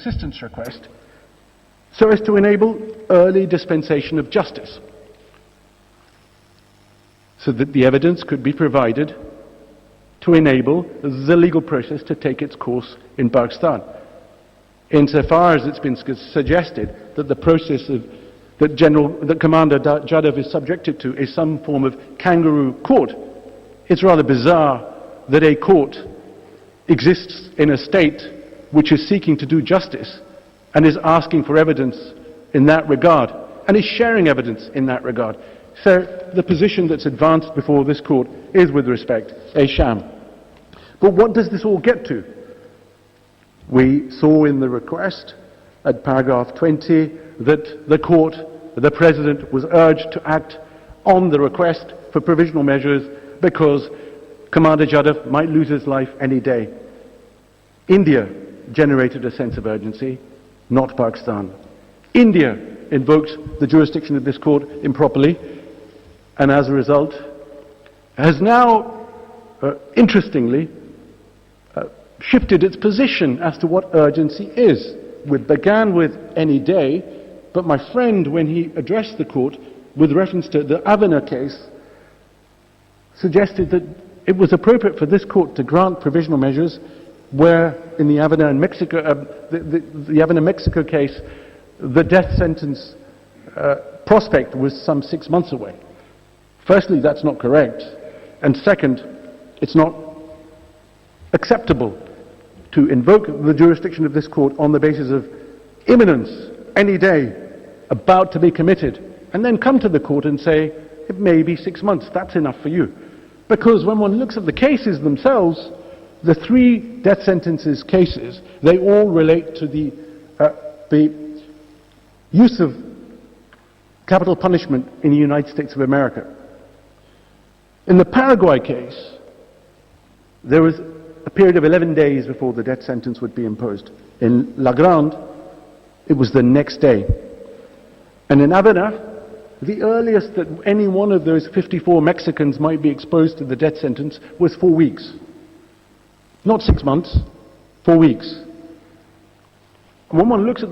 assistance request so as to enable early dispensation of justice, so that the evidence could be provided to enable the legal process to take its course in Pakistan. Insofar as it's been suggested that the process that Commander Jadhav is subjected to is some form of kangaroo court, it's rather bizarre that a court exists in a state which is seeking to do justice and is asking for evidence in that regard and is sharing evidence in that regard. So the position that's advanced before this court is, with respect, a sham. But what does this all get to? We saw in the request at paragraph 20 that the court, the President, was urged to act on the request for provisional measures because Commander Jadhav might lose his life any day. India generated a sense of urgency, not Pakistan. India invoked the jurisdiction of this court improperly, and as a result has now, interestingly, shifted its position as to what urgency is. It began with any day, but my friend, when he addressed the court with reference to the Avana case, suggested that it was appropriate for this court to grant provisional measures where, in the Avana and Mexico, the Avana-Mexico case, the death sentence prospect was some 6 months away. Firstly, that's not correct, and second, it's not acceptable to invoke the jurisdiction of this court on the basis of imminence, any day, about to be committed, and then come to the court and say, it may be 6 months, that's enough for you. Because when one looks at the cases themselves, the 3 death sentences cases, they all relate to the use of capital punishment in the United States of America. In the Paraguay case, there was a period of 11 days before the death sentence would be imposed. In La Grande, it was the next day. And in Havana, the earliest that any one of those 54 Mexicans might be exposed to the death sentence was 4 weeks. Not 6 months, 4 weeks. And when one looks at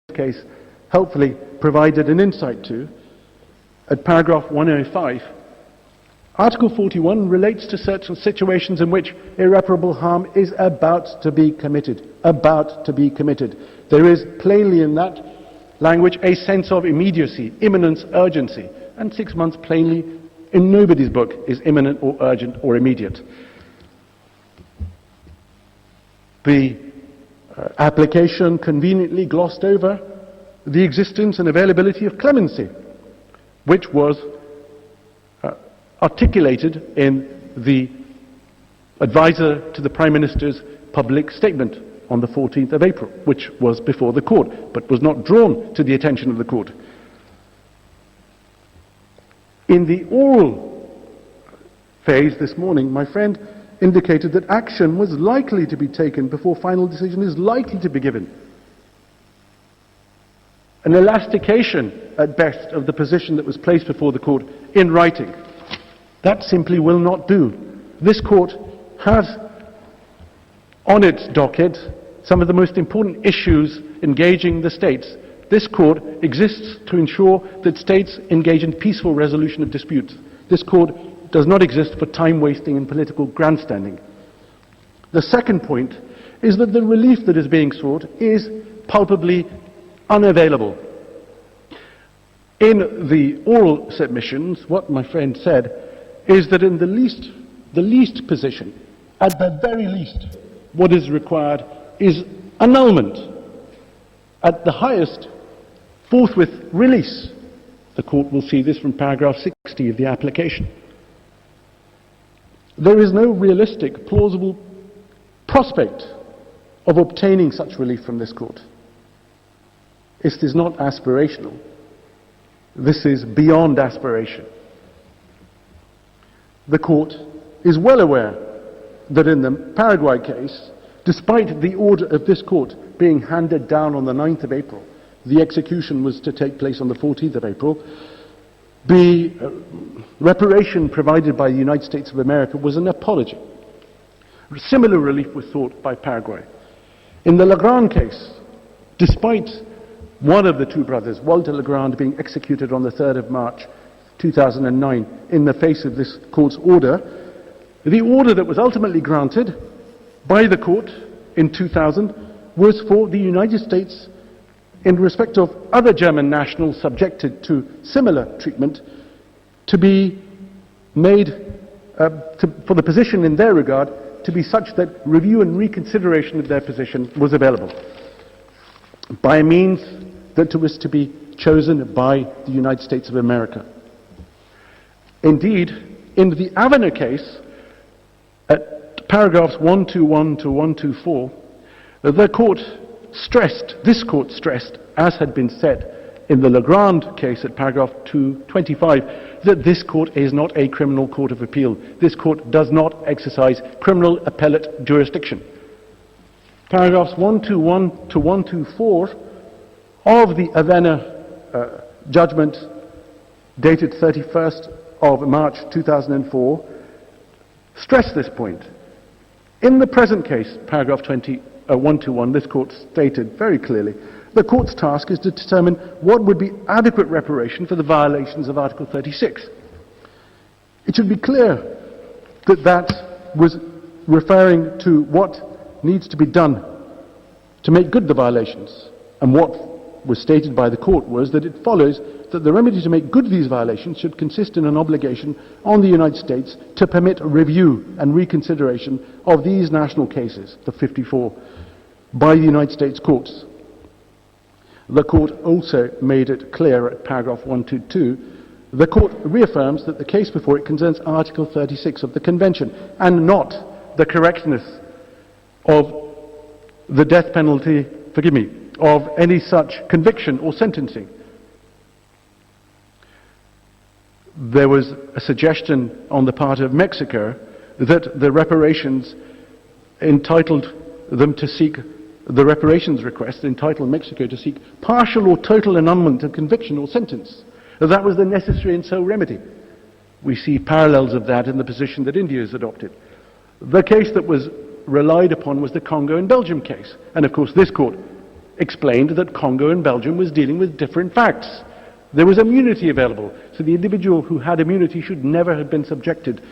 this case, helpfully provided an insight to, at paragraph 105, Article 41 relates to certain situations in which irreparable harm is about to be committed. About to be committed. There is plainly in that language a sense of immediacy, imminence, urgency. And 6 months plainly, in nobody's book, is imminent or urgent or immediate. The application conveniently glossed over the existence and availability of clemency, which was articulated in the advisor to the Prime Minister's public statement on the 14th of April, which was before the court, but was not drawn to the attention of the court. In the oral phase this morning, my friend indicated that action was likely to be taken before final decision is likely to be given. An elastication, at best, of the position that was placed before the court in writing. That simply will not do. This court has on its docket some of the most important issues engaging the states. This court exists to ensure that states engage in peaceful resolution of disputes. This court does not exist for time wasting and political grandstanding. The second point is that the relief that is being sought is palpably unavailable. In the oral submissions, what my friend said is that in the least position, at the very least, what is required is annulment. At the highest, forthwith release. The court will see this from paragraph 60 of the application. There is no realistic, plausible prospect of obtaining such relief from this court. This is not aspirational. This is beyond aspiration. The court is well aware that in the Paraguay case, despite the order of this court being handed down on the 9th of April, the execution was to take place on the 14th of April, reparation provided by the United States of America was an apology. Similar relief was sought by Paraguay. In the Legrand case, despite one of the two brothers, Walter Legrand, being executed on the 3rd of March 2009 in the face of this court's order, the order that was ultimately granted by the court in 2000 was for the United States, in respect of other German nationals subjected to similar treatment, to be made, for the position in their regard, to be such that review and reconsideration of their position was available, by a means that was to be chosen by the United States of America. Indeed, in the Avena case, at paragraphs 121 to 124, this court stressed, as had been said in the Legrand case at paragraph 225, that this court is not a criminal court of appeal. This court does not exercise criminal appellate jurisdiction. Paragraphs 121 to 124 of the Avena judgment dated 31st of March 2004 stress this point. In the present case, paragraph 121, this court stated very clearly, the court's task is to determine what would be adequate reparation for the violations of Article 36. It should be clear that that was referring to what needs to be done to make good the violations. And what was stated by the court was that it follows that the remedy to make good these violations should consist in an obligation on the United States to permit review and reconsideration of these national cases, the 54, by the United States courts. The court also made it clear at paragraph 122, the court reaffirms that the case before it concerns Article 36 of the Convention and not the correctness of the death penalty, of any such conviction or sentencing. There was a suggestion on the part of Mexico that the reparations entitled them to seek, the reparations request entitled Mexico to seek partial or total annulment of conviction or sentence. That was the necessary and sole remedy. We see parallels of that in the position that India has adopted. The case that was relied upon was the Congo and Belgium case. And of course this court explained that Congo and Belgium was dealing with different facts. There was immunity available, so the individual who had immunity should never have been subjected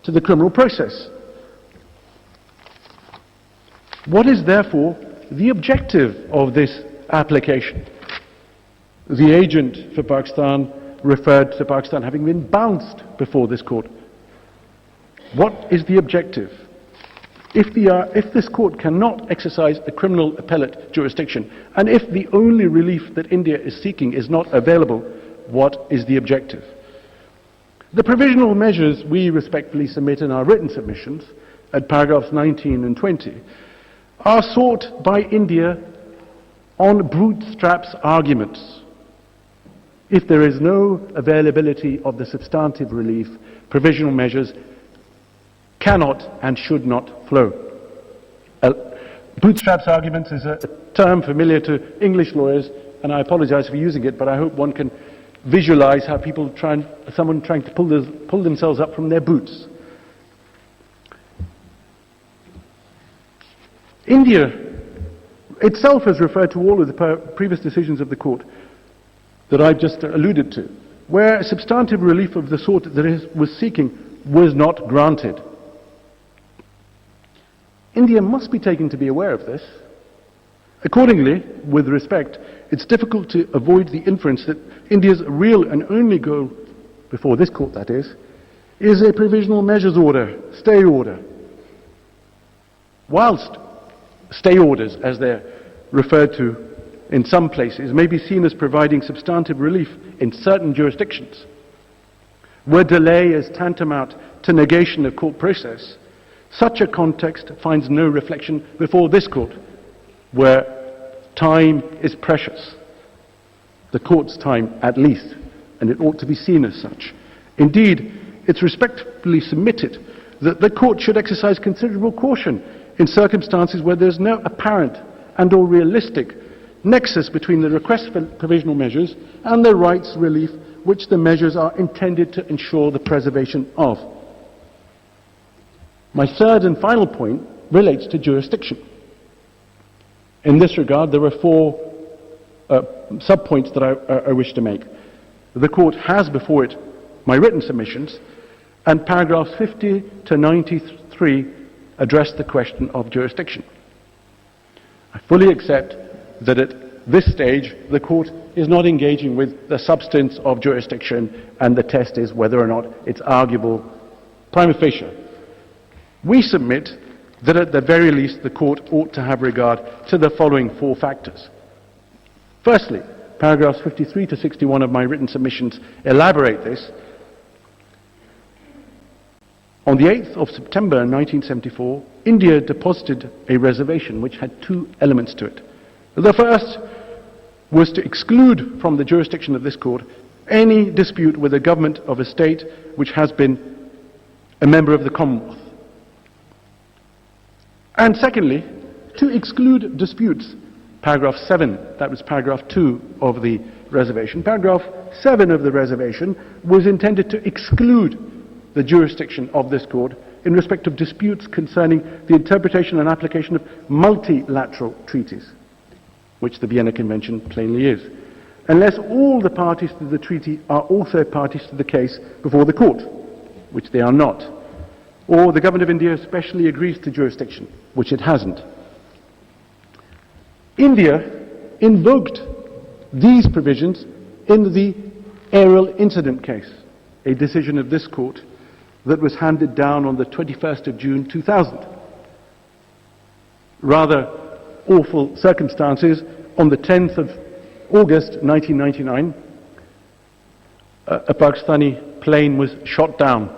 to the criminal process. What is therefore the objective of this application? The agent for Pakistan referred to Pakistan having been bounced before this court. What is the objective? If this court cannot exercise a criminal appellate jurisdiction, and if the only relief that India is seeking is not available, what is the objective? The provisional measures we respectfully submit in our written submissions at paragraphs 19 and 20 are sought by India on bootstraps arguments. If there is no availability of the substantive relief, provisional measures cannot and should not flow. Bootstraps arguments is a term familiar to English lawyers, and I apologize for using it, but I hope one can visualize how people someone trying to pull themselves up from their boots. India itself has referred to all of the previous decisions of the court that I've just alluded to, where substantive relief of the sort that it was seeking was not granted. India must be taken to be aware of this. Accordingly, with respect, it's difficult to avoid the inference that India's real and only goal, before this court that is a provisional measures order, stay order. Whilst stay orders, as they're referred to in some places, may be seen as providing substantive relief in certain jurisdictions, where delay is tantamount to negation of court process, such a context finds no reflection before this court, where time is precious. The court's time, at least, and it ought to be seen as such. Indeed, it's respectfully submitted that the court should exercise considerable caution in circumstances where there's no apparent and or realistic nexus between the request for provisional measures and the rights relief which the measures are intended to ensure the preservation of. My third and final point relates to jurisdiction. In this regard, there are four sub-points that I wish to make. The Court has before it my written submissions, and paragraphs 50 to 93 address the question of jurisdiction. I fully accept that at this stage the Court is not engaging with the substance of jurisdiction, and the test is whether or not it's arguable prima facie. We submit that at the very least the Court ought to have regard to the following four factors. Firstly, paragraphs 53 to 61 of my written submissions elaborate this. On the 8th of September 1974, India deposited a reservation which had two elements to it. The first was to exclude from the jurisdiction of this court any dispute with the government of a state which has been a member of the Commonwealth. And secondly, to exclude disputes. Paragraph 7, that was paragraph 2 of the reservation. Paragraph 7 of the reservation was intended to exclude the jurisdiction of this court in respect of disputes concerning the interpretation and application of multilateral treaties, which the Vienna Convention plainly is, unless all the parties to the treaty are also parties to the case before the court, which they are not, or the government of India specially agrees to jurisdiction, which it hasn't. India invoked these provisions in the aerial incident case, a decision of this court that was handed down on the 21st of June 2000. Rather awful circumstances. On the 10th of August 1999, a Pakistani plane was shot down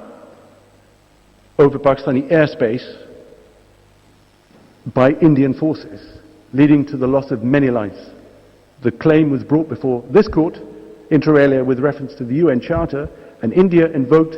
over Pakistani airspace by Indian forces, leading to the loss of many lives. The claim was brought before this court, inter alia with reference to the UN Charter, and India invoked